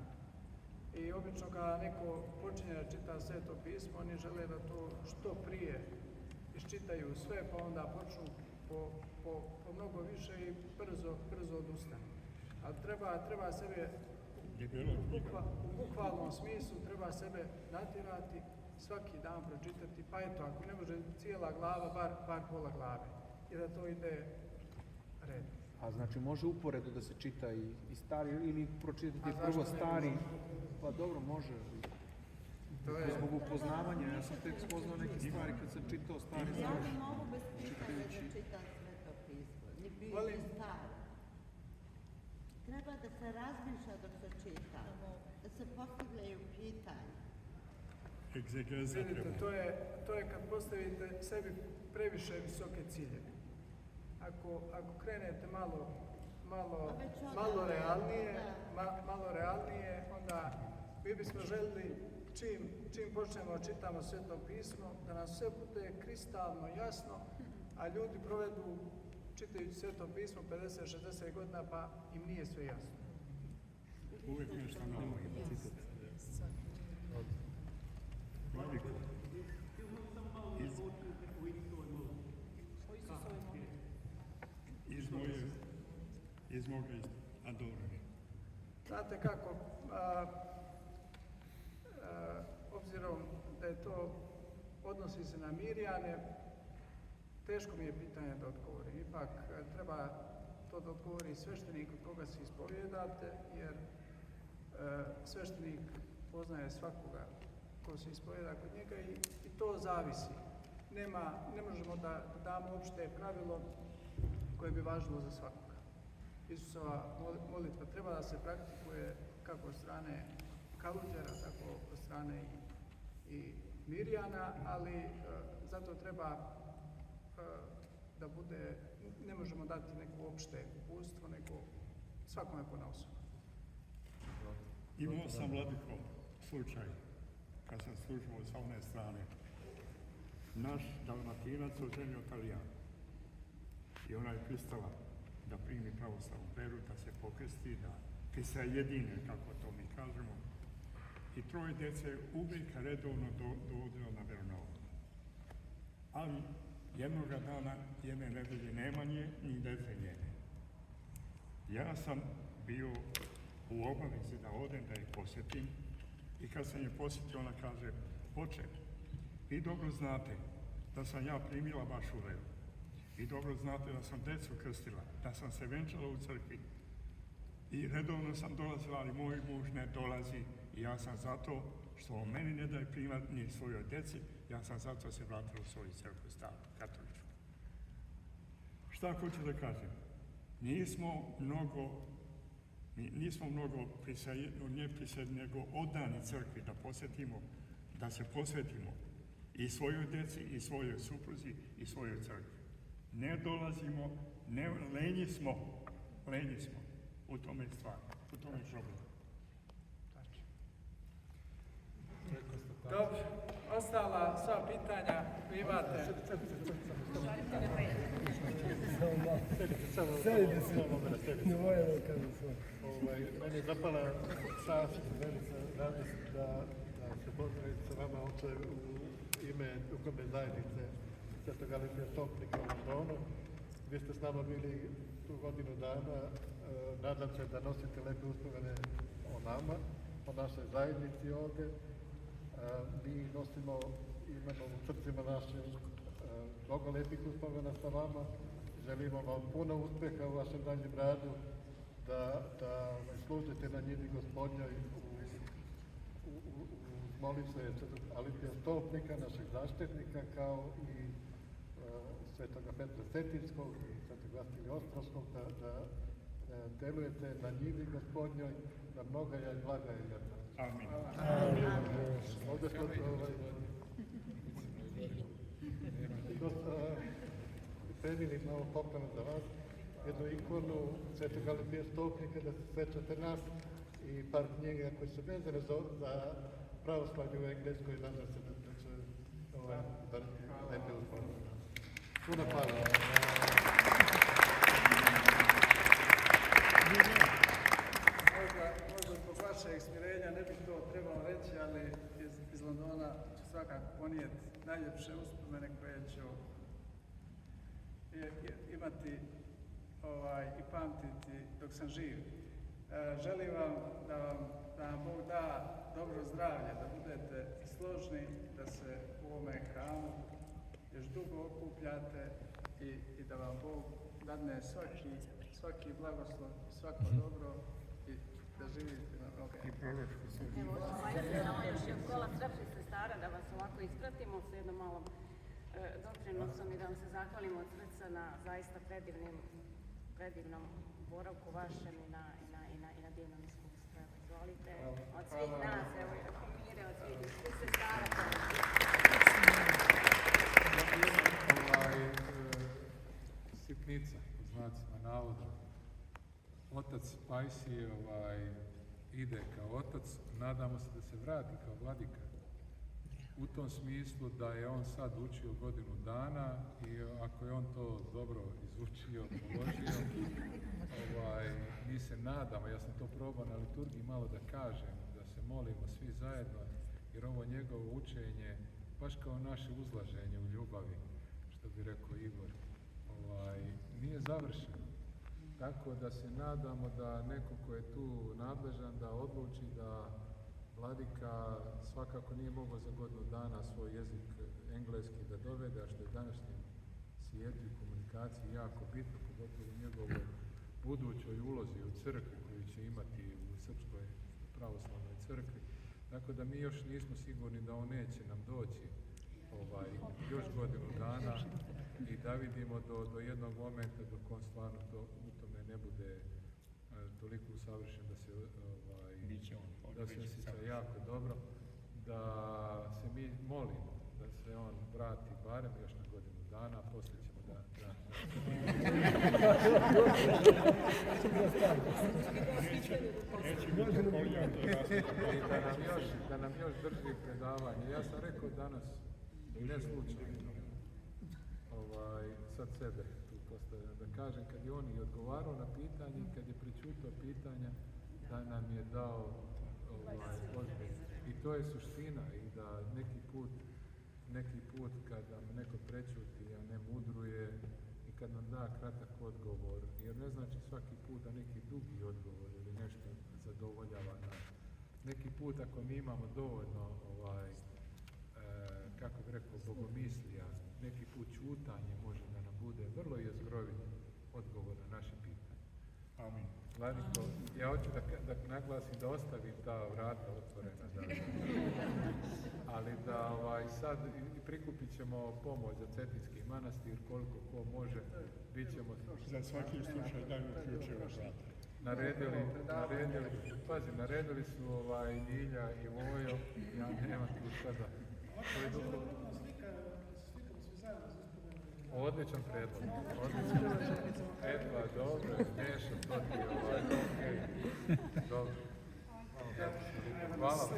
I obično kada neko počinje da čita Sveto pismo, oni žele da to što prije iščitaju sve, pa onda počnu po mnogo više i brzo odustanu. Ali treba sebe u bukvalnom smislu treba sebe natjerati, svaki dan pročitati, pa eto, ako ne može cijela glava, bar pola glave. I da to ide red. A znači može uporedo da se čita i stari ili pročitati prvo stari? Pa dobro, može. Zbog upoznavanja, ja sam tek spoznao neke stvari kad sam čitao stari Ja ne mogu bez pitanja da čitam Sveto pismo, ni bilo ni staro. Treba da se razmišlja dok se čita, da se postavljaju pitanja. Egzegeza treba. Vidite, to je kad postavite sebi previše visoke ciljeve. Ako krenete malo realnije, onda mi bismo željeli čim počnemo čitamo Sveto pismo, da nam sve bude kristalno jasno, a ljudi provedu čitajući Sveto pismo 50-60 godina pa im nije sve jasno. Uvijek nešto novo ima. Veliko. Iz moga Andore. Znate kako, obzirom da je to odnosi se na Mirjane, teško mi je pitanje da odgovorim. Ipak treba to da odgovori sveštenik od koga se ispovijedate, jer sveštenik poznaje svakoga ko se ispovijeda kod njega i to zavisi. Ne možemo da damo opšte pravilo koje bi važilo za svakoga. Isusova molitva treba da se praktikuje kako od strane Kaluđera, tako od strane i Mirjana, ali zato treba da bude, ne možemo dati neko opšte uputstvo, nego svakome ponaosob. Imao sam, Vladiko, slučaj, kad sam slušao sa one strane. Naš Dalmatinac oženio Talijan. I ona je pristala da primi pravoslavnu veru, da se pokresti, da se jedine, kako to mi kažemo. I 3 djece uvijek redovno dovodilo na veronauku. Ali jednoga dana, jedne nedelje nema nje, ni djece njene. Ja sam bio u obavezi da odem da je posjetim i kad sam je posjetio, ona kaže: Oče, vi dobro znate da sam ja primila vašu veru. I dobro znate da sam djecu krstila, da sam se venčala u crkvi. I redovno sam dolazila, ali moj muž ne dolazi. I ja sam zato što on meni ne daje primat ni svojoj djeci, ja sam zato se vratila u svoju crkvu staru, katoličku. Šta hoću da kažem? Nismo mnogo prisjedni, nego odani crkvi da se posvetimo i svojoj djeci, i svojoj supruzi, i svojoj crkvi. Ne dolazimo, lenji smo. U tome je stvar, u tome je problem. Dobro, ostala sva pitanja koje imate. Meni je zapala čast i velika radost da se pozdravim sa vama, oče, u ime duhovne zajednice Svetog Alipija Stopnika u Londonu. Vi ste s nama bili tu godinu dana. Nadam se da nosite lepe uspomene o nama, o našoj zajednici ovde. Mi nosimo, imamo u srcima našim mnogo lepih uspomena sa vama. Želimo vam puno uspeha u vašem daljem radu, da služite na njivi Gospodnjoj uz molitve Svetog Alipija Stopnika, našeg zaštitnika, kao i Svetoga Petra Cetinskog i Svetog Vasilija Ostrovskog, da delujete na njivi Gospodnjoj, da mnoga i blaga je jedna. Amin. Ovdje smo pripremili malo poklona za vas, jednu ikonu Svetog Alipija Stopnika, da se sećate nas, i par knjiga koje su vezane za pravoslavlje u Engleskoj. Nadam se da će dati lepe uspomene. Puno hvala. Možda zbog vašeg smirenja ne bih to trebalo reći, ali iz Londona ću svakako ponijeti najljepše uspomene koje ću imati i pamtiti dok sam živ. Želim vam da vam Bog da dobro zdravlje, da budete složni, da se u ovome hramu još dugo okupljate i da vam Bog dadne svaki blagoslov, svako dobro i da živite na mnoge. I proročku službu. Evo, samo još je kola srpskih sestara da vas ovako ispratimo sa jednom malom doprinosom i da vam se zahvalimo od srca na zaista predivnom boravku vašem i na divnom iskustvu. Izvolite, od svih nas, evo i ako Mire, od svih sestara. Sitnica, pod znacima navoda. Otac Pajsije ide kao otac, nadamo se da se vrati kao vladika. U tom smislu da je on sad učio godinu dana i ako je on to dobro izučio, položio, mi se nadamo, ja sam to probao na liturgiji malo da kažem, da se molimo svi zajedno, jer ovo njegovo učenje, baš kao naše uzlaženje u ljubavi, što bi rekao Igor, nije završeno. Tako da se nadamo da neko ko je tu nadležan da odluči da vladika svakako nije mogao za godinu dana svoj jezik engleski da dovede, a što je današnjem svijetu i komunikaciji jako bitno, pogotovo u njegovoj budućoj ulozi u crkvi koju će imati u Srpskoj pravoslavnoj crkvi. Tako da mi još nismo sigurni da on neće nam doći još godinu dana i da vidimo do jednog momenta dok on stvarno u tome ne bude toliko usavršen da se osjeća jako dobro, da se mi molimo da se on vrati barem još na godinu dana, a poslije ćemo da nam još drži predavanje. Ja sam rekao danas, ne slučajno, sad sebe tu postavljam, da kažem, kad je on i odgovarao na pitanje i kad je pričutao pitanja, da nam je dao odgovor. I to je suština i da neki put kad nam neko prečuti, a ne mudruje, i kad nam da kratak odgovor, jer ne znači svaki put da neki dugi odgovor ili nešto zadovoljava nas. Neki put ako mi imamo dovoljno, kako bih rekao, bogomislija, neki put ćutanje može da nam bude vrlo jezgrovit odgovor na naše pitanje. Amin. Vladiko, ja hoću da naglasim da ostavim ta vrata otvorena, ali da sad prikupit ćemo pomoć za Cetinski manastir, koliko ko može, bit ćemo... Za svaki slučaj daju ključeva vrata. Naredili su Milja i Vojo, ja nemam tu sada. Odličan predlog. Dobro, smiješan, to ti je dobro. Hvala.